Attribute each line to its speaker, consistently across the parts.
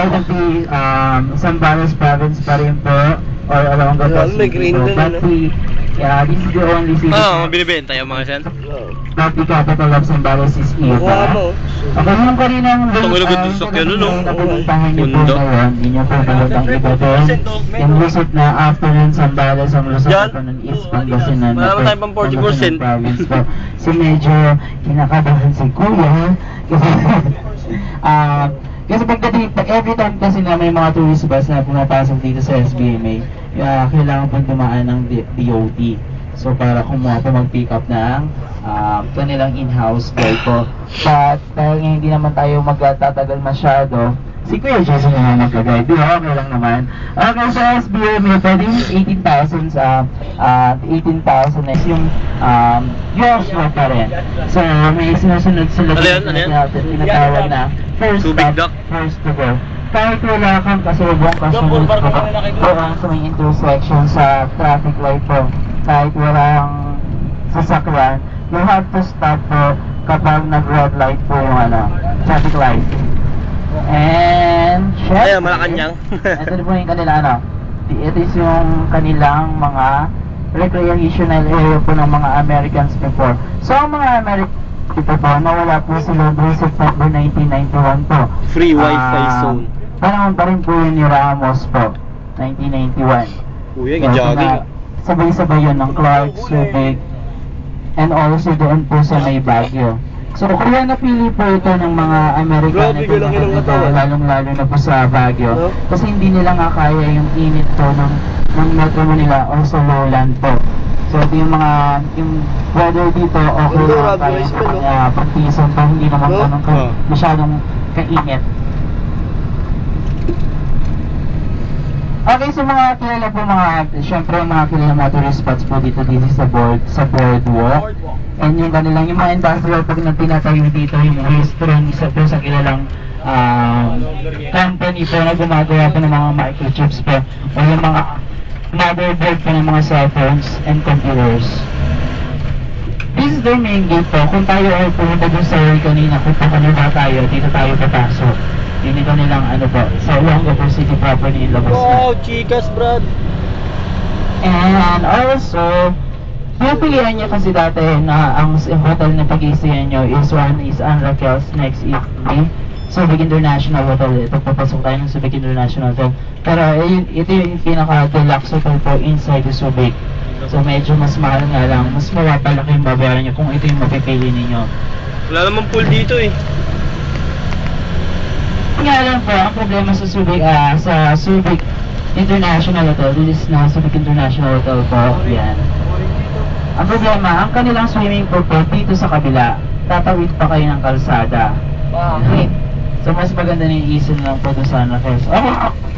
Speaker 1: part of the Zambales province pa rin po, or Olongapo City po. But this is the only city.
Speaker 2: Binibenta yung mga sen.
Speaker 1: But the capital of Zambales is Iba. Okay, yung kaninang napuntahan niyo po ngayon, hindi niyo po balotang iba doon. Yung lusot na after ng Zambales, ang lusot na po ng East Pangasinan.
Speaker 2: Marami tayong pang 40%.
Speaker 1: Province po. So medyo kinakabahan si Kuya. Kasi every time kasi na may mga tourist bus na pumapasok dito sa SBMA, kailangan pong dumaan ng DOT. So para kumuha po mag-pick up ng kanilang in-house guide po. But dahil hindi naman tayo magtatagal masyado, si Kuya Jason na mag-guide. Okay lang naman. Okay, sa SBMA, pwede yung 18,000 is yung usual pa rin. So may sinusunod sila tinatawag na first stop, first to go. Kahit wala kang kasulubong kasunod po sa may intersection sa traffic light po, kahit walang sasakyan, you have to stop po kapag nag-red light po yung traffic light. And syempre,
Speaker 2: Malacanang.
Speaker 1: ito po yung kanila ito is yung kanilang mga recreational area po ng mga Americans before. So ang mga Americans po nawala po sila noong September 1991 po.
Speaker 2: Free Wi-Fi zone.
Speaker 1: Panahon pa rin po yun ni Ramos po, 1991.
Speaker 2: Kuya, jogging.
Speaker 1: Sabay-sabay yun ng Clark, Subic, and also doon po sa may Baguio. So kaya napili po ito ng mga Amerikano lalong-lalo na po sa Baguio. Kasi hindi nila nga kaya yung init po ng metro nila o sa lowland po. So ito yung weather dito okay na kaya pagtisan pa, hindi naman masyadong kainit. Okay, so mga kilala po syempre mga kilala mga tourist spots po dito sa boardwalk. And yung kanilang yung mga industrial pag tinatayo dito, yung restaurant, isa po sa kilalang company po na gumagawa po ng mga microchips po o yung mga motherboard po ng mga cellphones and computers. This is their main gate po. Kung tayo ay pumunta dun sa way kanina, kung pakanila tayo, dito tayo papasok. Hindi ko nilang po, sa Olongapo City property ilabas na.
Speaker 2: Wow, chicas, brad!
Speaker 1: And also, pipilihan nyo kasi dati na ang hotel na pag-iisihan nyo is one is An Raquel's next evening. Subic International Hotel. Ito papasok tayo ng Subic International Hotel. Pero ito yung pinaka-deluxe hotel po inside the Subic. So medyo mas mahal nga lang, mas mapalaki yung babayaran nyo kung ito yung mapipili ninyo.
Speaker 2: Wala namang pool dito eh.
Speaker 1: Nga lang po, ang problema sa Subic International Hotel, this is na Subic International Hotel po, yan. Ang problema, ang kanilang swimming pool po dito sa kabila, tatawid pa kayo ng kalsada. Bakit? So mas maganda na yung isin lang po doon sa Raquel's.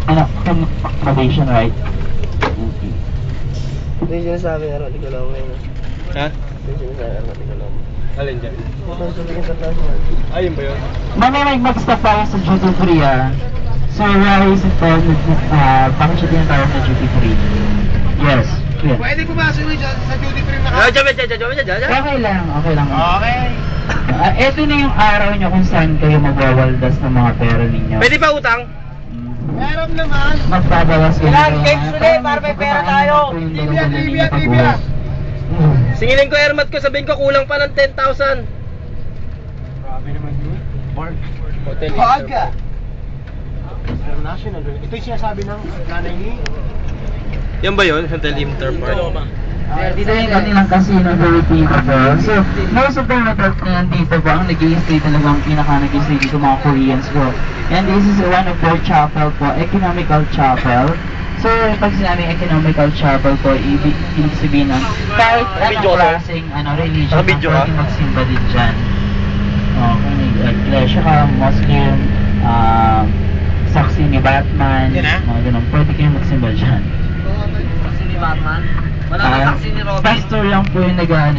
Speaker 1: Accommodation, right? Okay.
Speaker 3: Ito yung sinasabi na rin, ikaw lang ngayon.
Speaker 2: Ha?
Speaker 3: Ito yung sinasabi na rin, ikaw lang.
Speaker 2: Alin dyan?
Speaker 3: Ayun
Speaker 2: ba yun?
Speaker 1: Mamaya mag-stop tayo sa duty free So why is it called, bakit siya tinatawag na duty free? Yes. Yeah.
Speaker 3: Pwede pumasok nyo sa duty free na
Speaker 1: Okay lang.
Speaker 3: Okay.
Speaker 1: Ito na yung araw nyo kung saan kayo magwawaldas ng mga pera ninyo.
Speaker 2: Pwede pa utang?
Speaker 3: Meron naman.
Speaker 1: Magbabawas kayo.
Speaker 3: Ilan games ulit para may pera tayo. Trivia.
Speaker 2: Singilin ko airmat ko, sabihin ko kulang pa ng 10,000.
Speaker 3: Grabe naman yun.
Speaker 2: Hotel
Speaker 3: Paga. International. Ito yung sinasabi ng nanay ni...
Speaker 2: Yan ba yun? Hotel Interpark?
Speaker 1: Dito yung kanilang casino Filipino po. So, most of the hotel na nandito po, ang nag-i-stay talagang nag-i-stay dito mga Koreans po. And this is one of their chapel po, economical chapel. So, pag sinabing economical chapel po, ibig sabihin ng kahit anong klaseng religion, pwede magsimba din dyan. Kung iglesia ka, Muslim, saksi ni Batman, mga ganun, pwede kayo magsimba dyan.
Speaker 3: Saksi ni Batman? Wala na saksi ni Robin?
Speaker 1: Pastor lang po yung nag-ano